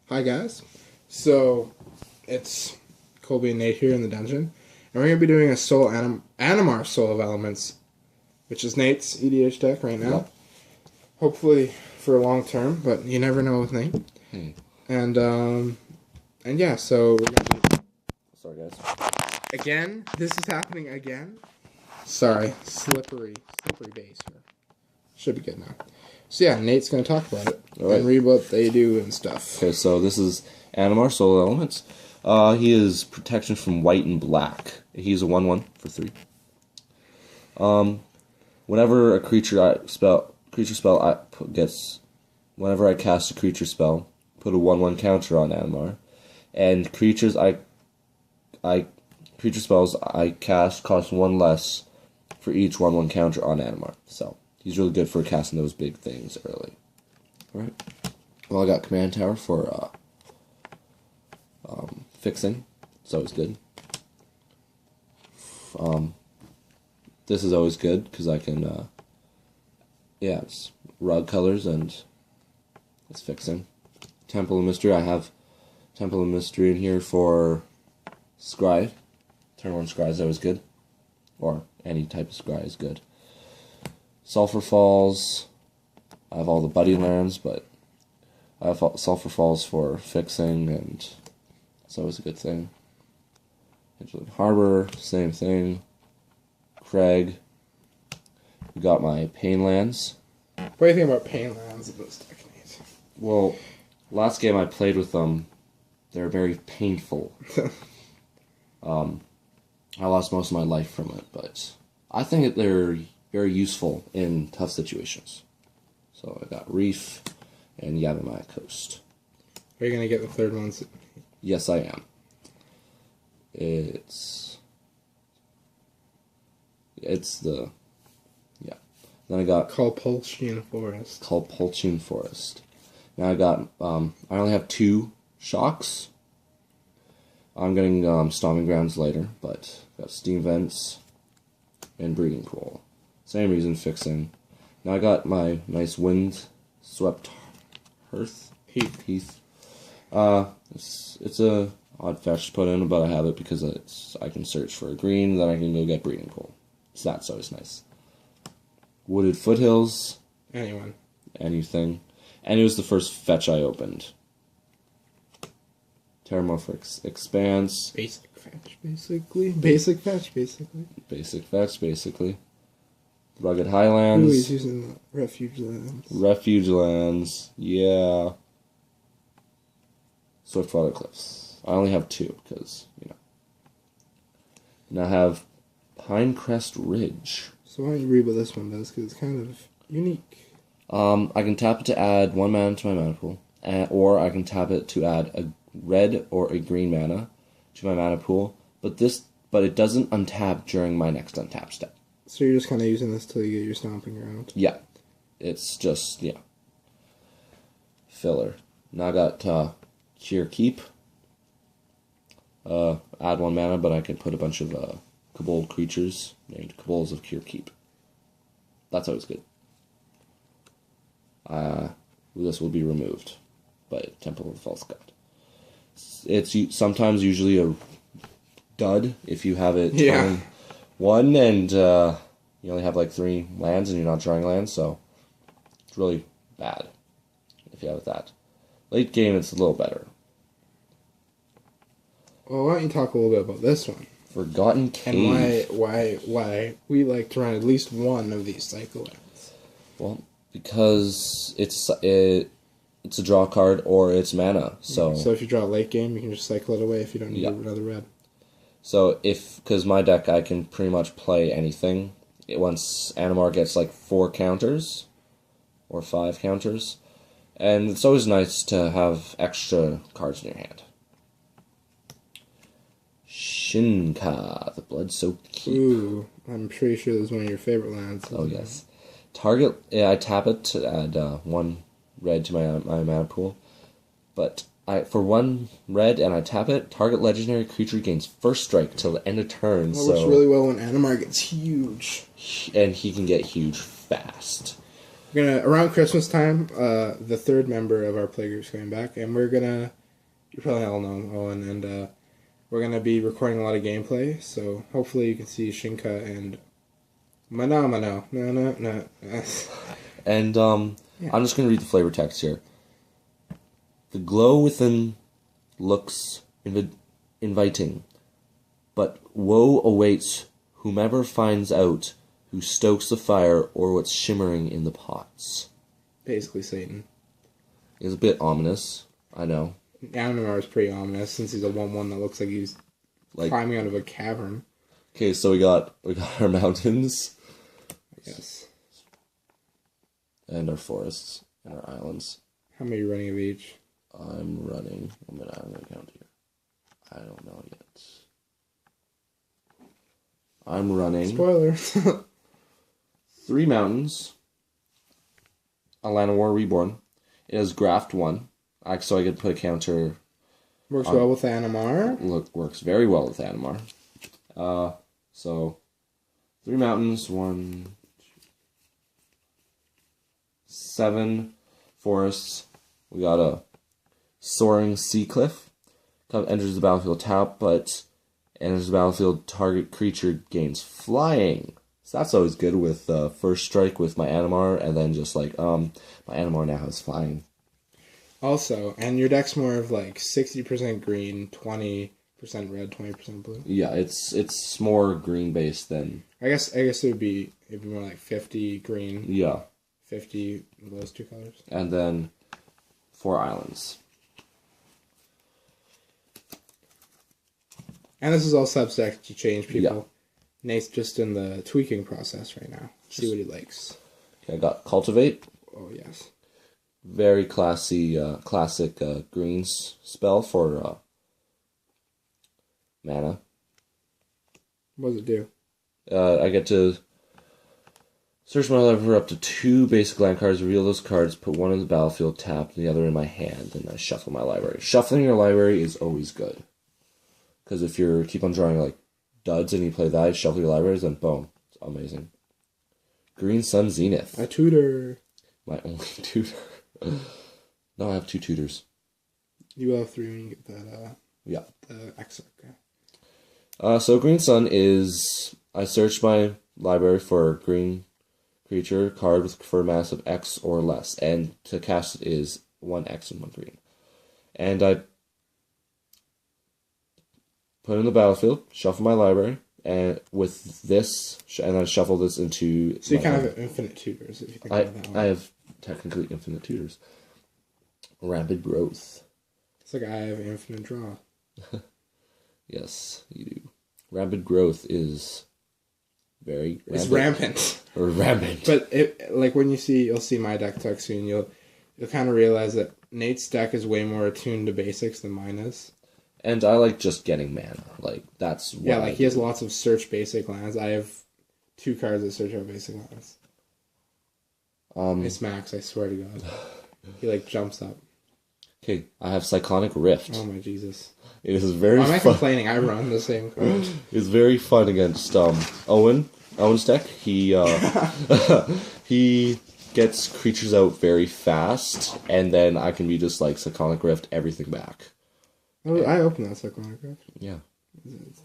Hi guys. So it's Colby and Nate here in the dungeon, and we're gonna be doing a Animar Soul of Elements, which is Nate's EDH deck right now. Yep. Hopefully for a long term, but you never know with Nate. And yeah, so we're gonna be Sorry, guys. again. This is happening again. Sorry, slippery base here. Should be good now. So yeah, Nate's gonna talk about it and read what they do and stuff. Okay, so this is Animar Soul Elements. He is protection from white and black. He's a 1/1 for 3. Whenever a whenever I cast a creature spell, put a 1/1 counter on Animar, and creature spells I cast cost 1 less for each 1/1 counter on Animar. So he's really good for casting those big things early. Alright. Well, I got Command Tower for fixing. It's always good. This is always good because I can, it's rug colors and it's fixing. Temple of Mystery. I have Temple of Mystery in here for Scry. Turn 1 Scry is always good. Or any type of Scry is good. Sulphur Falls. I have all the buddy lands, but I have Sulphur Falls for fixing, and it's always a good thing. Hinterland Harbor, same thing. Craig. We got my Pain lands. What do you think about Pain lands in this deck, Nate? Well, last game I played with them, they're very painful. I lost most of my life from it, but I think that they're very useful in tough situations. So I got Reef and Yavimaya Coast. Are you gonna get the third one? Yes, I am. It's the Then I got Colpulsion Forest. Now I got I only have 2 shocks. I'm getting Stomping Grounds later, but got Steam Vents and Breeding Pool. Same reason, fixing. Now I got my nice Wind-Swept Heath. It's a odd fetch to put in, but I have it because I can search for a green, then I can go get Breeding Pool. So that's always nice. Wooded Foothills. Anything. And it was the first fetch I opened. Terramorphic Expanse. Basic fetch, basically. Rugged Highlands. Ooh, he's using the Refuge Lands. Refuge Lands, yeah. Swiftwater Cliffs. I only have 2, because, And I have Pinecrest Ridge. So why don't you read what this one does, because it's kind of unique. I can tap it to add 1 mana to my mana pool, or I can tap it to add a red or a green mana to my mana pool, but it doesn't untap during my next untap step. So you're just kind of using this till you get your Stomping Ground? Yeah. It's just, filler. Now I got Cure Keep. Add 1 mana, but I can put a bunch of Kobold creatures named Kobolds of Cure Keep. That's always good. This will be removed by Temple of the False God. It's sometimes usually a dud if you have it turn 1 and you only have like 3 lands and you're not drawing lands, so it's really bad if you have that. Late game, it's a little better. Well, why don't you talk a little bit about this one? Forgotten Cave. And why we like to run at least one of these cycle lands. Well, because it's a draw card or it's mana. So if you draw a late game, you can just cycle it away if you don't need another red. So because my deck, I can pretty much play anything. Once Animar gets like 4 counters or 5 counters, and it's always nice to have extra cards in your hand. Shinka, the Blood-Soaked Keep. Ooh, I'm pretty sure this is one of your favorite lands. Oh, yes. Target, I tap it to add 1 red to my mana pool. But for 1 red and I tap it, target legendary creature gains first strike till the end of turn. That works really well when Animar gets huge. And he can get huge fast. around Christmas time, the third member of our play group's coming back, and we're gonna. You probably all know Owen, and we're gonna be recording a lot of gameplay. So hopefully you can see Shinka and Mano. No. And I'm just gonna read the flavor text here. The glow within looks inviting, but woe awaits whomever finds out who stokes the fire or what's shimmering in the pots. Basically, Satan. It's a bit ominous, I know. Animar is pretty ominous since he's a 1/1 that looks like he's climbing out of a cavern. Okay, so we got our mountains. Yes. And our forests and our islands. How many are you running of each? I'm running. I'm gonna count here. I don't know yet. I'm running. Spoiler. 3 mountains. A Land of War Reborn. It has Graft 1. So I could put a counter. Works well with Animar. Works very well with Animar. So 3 mountains, 1, 7 forests. We got a soaring sea cliff. Enters the battlefield tap, but enters the battlefield, target creature gains flying. So that's always good with first strike with my Animar, and then just like my Animar now has flying. Also, and your deck's more of like 60% green, 20% red, 20% blue. Yeah, it's more green based than. I guess it'd be more like 50 green. Yeah. 50 those 2 colors. And then 4 islands. And this is all subject to change, people. Yeah. Nate's just in the tweaking process right now. See what he likes. Okay, I got Cultivate. Oh, yes. Very classy, classic greens spell for mana. What does it do? I get to search my library for up to 2 basic land cards, reveal those cards, put one in the battlefield tapped, and the other in my hand, and I shuffle my library. Shuffling your library is always good. Because if you keep on drawing like duds and you play that, shuffle your libraries, then boom. It's amazing. Green Sun Zenith. A tutor. My only tutor. No, I have 2 tutors. You will have 3 when you get that, yeah. The excerpt. Okay. So Green Sun is, I search my library for a green creature card with preferred mass of X or less, and to cast it is 1 X and 1 green. And I put it in the battlefield, shuffle my library, and with this, and then shuffle this into. So you kind of have infinite tutors, if you think about that one. I have technically infinite tutors. Rapid growth. It's like I have infinite draw. Yes, you do. Rapid growth is very. It's rampant. Or rampant. But you'll see my deck talk soon. You'll kind of realize that Nate's deck is way more attuned to basics than mine is. And I like just getting mana. Like, that's what he has lots of search basic lands. I have 2 cards that search out basic lands. It's Max, I swear to God. He, jumps up. Okay, I have Cyclonic Rift. Oh, my Jesus. It is very Why am I fun. complaining? I run the same card. It's very fun against Owen's deck. He he gets creatures out very fast, and then I can be just like Cyclonic Rift everything back. Oh, I opened that Cyclonic Rift. Yeah.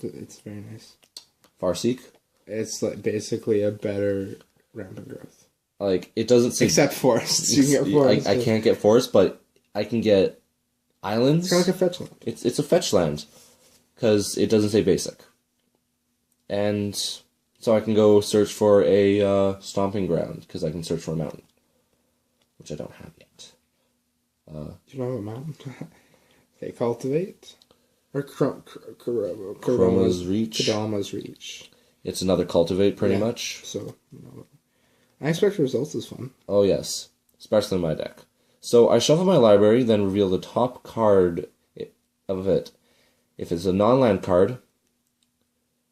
It's very nice. Farseek? It's basically a better rampant growth. It doesn't say... Except forests. You can get forests. I can't get forests, but I can get islands. It's kind of like a fetch land. It's a fetch land, because it doesn't say basic. And so I can go search for a stomping ground, because I can search for a mountain. Which I don't have yet. Do you know a mountain? Okay, Cultivate. Or Chroma's Reach. Kodama's Reach. It's another Cultivate, pretty much. So, Unexpected Results is fun. Oh, yes. Especially in my deck. So, I shuffle my library, then reveal the top card of it. If it's a non-land card,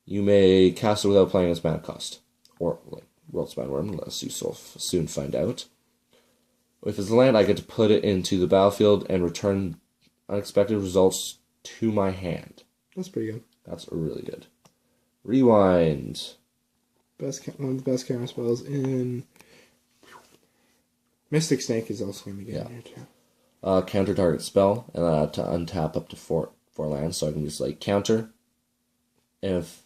you may cast it without playing its mana cost. Or, Worldspine Worm, unless you soon find out. If it's a land, I get to put it into the battlefield and return unexpected results to my hand. That's pretty good. That's really good. Rewind. One of the best counter spells in Mystic Snake is also going to get Yeah. in here too. Counter target spell, and I have to untap up to four lands, so I can just like counter. If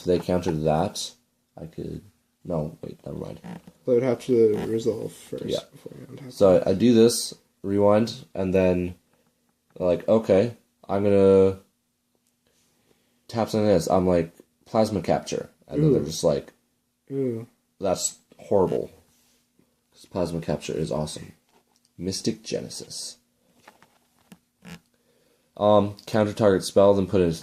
they countered that, I could. No, wait, never mind. But it would have to resolve first Yeah. before you untap. So I do this, rewind, and then like, okay, I'm gonna tap something this. I'm like plasma capture, and then they're just like, Ooh. that's horrible. Because plasma capture is awesome. Mystic Genesis. Counter target spell, then put a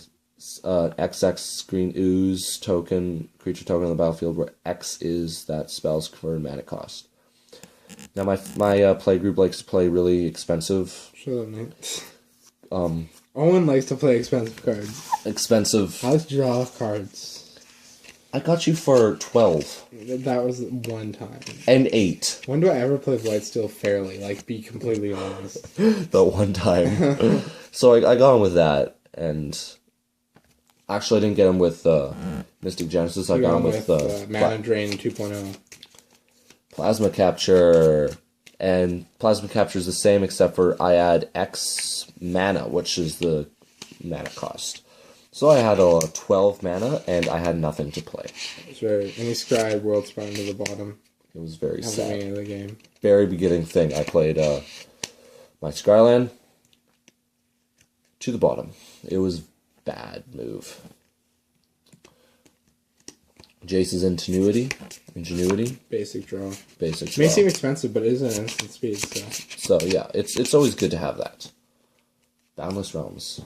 XX screen ooze token, creature token on the battlefield where X is that spell's converted mana cost. Now my play group likes to play really expensive. Shut up, Nate. Owen likes to play expensive cards. Expensive. Let's draw cards. I got you for 12. That was one time. And 8. When do I ever play Blightsteel fairly? Like, be completely honest. The one time. So I got him with that, and actually I didn't get him with Mystic Genesis. I got him with Mana Drain 2.0. Plasma Capture. And Plasma Capture is the same except for I add X mana, which is the mana cost. So I had a 12 mana, and I had nothing to play. Sure. And he scribed World Spine to the bottom. It was very At the sad. beginning of the game. Very beginning thing. I played my Skyland to the bottom. It was bad move. Jace's Ingenuity. Basic draw. Basic May draw. seem expensive, but it is an instant speed, so. So yeah, it's always good to have that. Boundless Realms.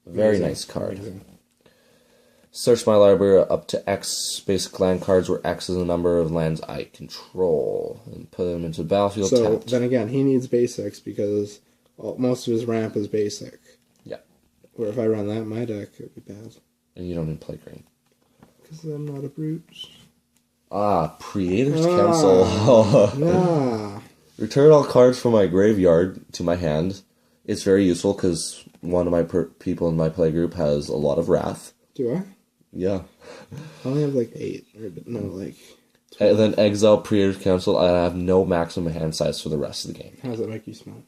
Very Amazing. nice card. Amazing. Search my library up to X basic land cards where X is the number of lands I control. And put them into the battlefield So, tapped. then again, he needs basics because most of his ramp is basic. Yeah. Where if I run that in my deck, it would be bad. And you don't even play green. Because I'm not a brute. Creator's Council. Nah. Return all cards from my graveyard to my hand. It's very useful because one of my people in my playgroup has a lot of wrath. Do I? Yeah. I only have like 8. Or no, like... 12. And then exile Creator's Council, and I have no maximum hand size for the rest of the game. How does that make you smell?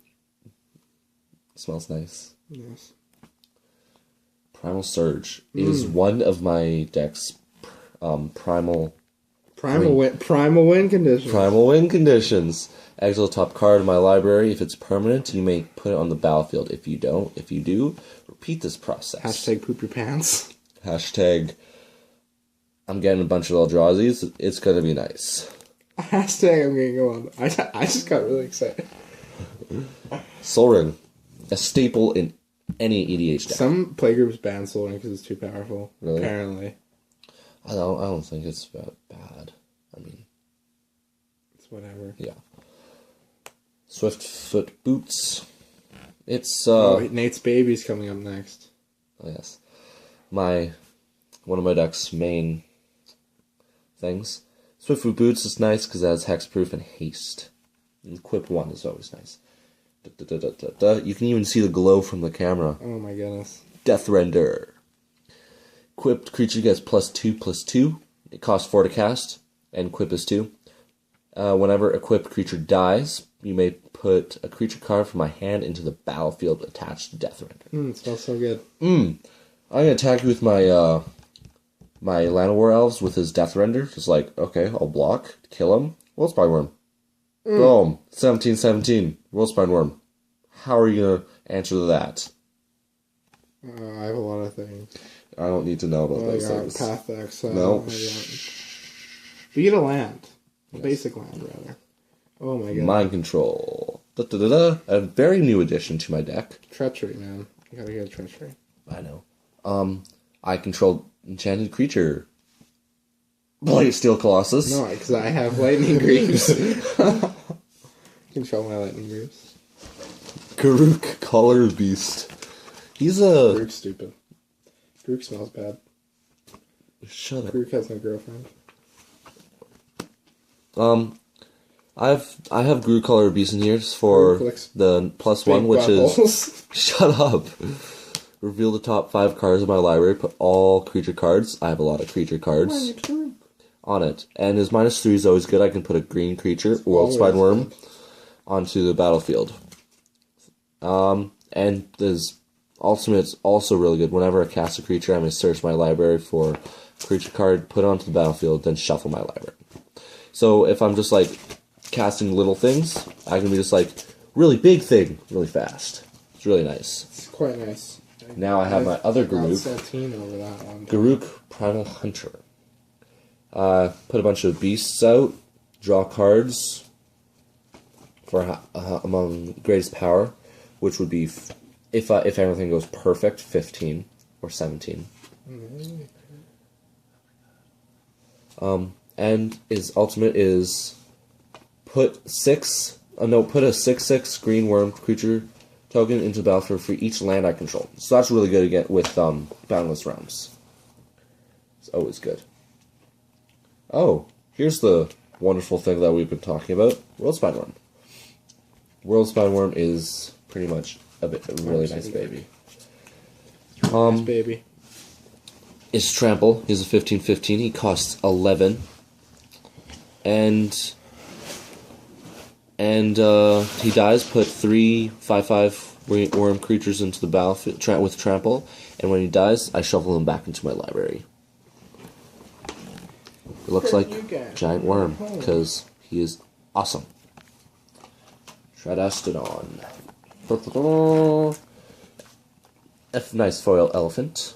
Smells nice. Yes. Primal Surge is one of my deck's primal win conditions. Primal win conditions. Exile top card in my library. If it's permanent, you may put it on the battlefield. If you do, repeat this process. Hashtag poop your pants. Hashtag I'm getting a bunch of little drawsies. It's gonna be nice. Hashtag I'm gonna go on. I just got really excited. Soul Ring. A staple in any EDH deck. Some playgroups ban Soul Ring because it's too powerful. Really? Apparently. I don't think it's bad. I mean, It's whatever. yeah. Swiftfoot Boots. It's Nate's baby's coming up next. oh, yes. One of my deck's main things. Swiftfoot Boots is nice because it has hexproof and haste. And equip 1 is always nice. You can even see the glow from the camera. Oh my goodness. Death Render. Equipped creature gets +2/+2. It costs 4 to cast, and equip is 2. Whenever equipped creature dies, you may put a creature card from my hand into the battlefield attached to Death Render. It smells so good. I'm gonna attack you with my my Llanowar Elves with his Death Render. Just like, okay, I'll block, kill him. Willspine Worm. Boom. 17/17. Willspine Worm. How are you gonna answer to that? I have a lot of things. I don't need to know about those things. Path X. No. But you get a land. A basic land, rather. Oh my god. Mind Control. A very new addition to my deck. Treachery, man. You gotta get Treachery. I know. I control enchanted creature. Blightsteel Colossus. No, because I have Lightning Greaves. Control my Lightning Greaves. Garruk Collar Beast. He's a... Grook's stupid. Grook smells bad. Shut up. Grook has no girlfriend. I have Garruk Collar Beast in here just for the +1, which is... Shut up. Reveal the top 5 cards of my library. Put all creature cards. I have a lot of creature cards. on it. And his -3 is always good. I can put a green creature, World Spine Worm, onto the battlefield. And his ultimate's also really good. Whenever I cast a creature, I may search my library for a creature card, put it onto the battlefield, then shuffle my library. So if I'm just like casting little things, I can be just like really big thing really fast. It's really nice. It's quite nice. Now I have my other Garruk. Over that one. Garruk Primal Hunter. Put a bunch of beasts out, draw cards for among greatest power, which would be, if everything goes perfect, 15 or 17. And his ultimate is put a 6/6 green worm creature token into the battlefield for each land I control. So that's really good again with Boundless Realms. It's always good. Oh, here's the wonderful thing that we've been talking about: World Spine Worm. World Spine Worm is pretty much a really nice baby. Nice baby. Is Trample. He's a 15/15. He costs 11. And he dies. Put 3 5/5 worm creatures into the battlefield with Trample. And when he dies, I shuffle him back into my library. It looks like Giant Worm because he is awesome. Tradastodon. Nice foil elephant.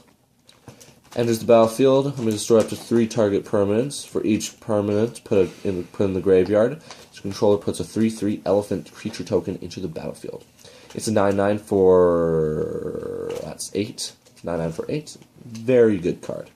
Enters the battlefield. I'm going to destroy up to 3 target permanents. For each permanent, put in the graveyard. Its controller puts a 3/3 elephant creature token into the battlefield. It's a 9/9 for... that's 8. 9/9 for 8. Very good card.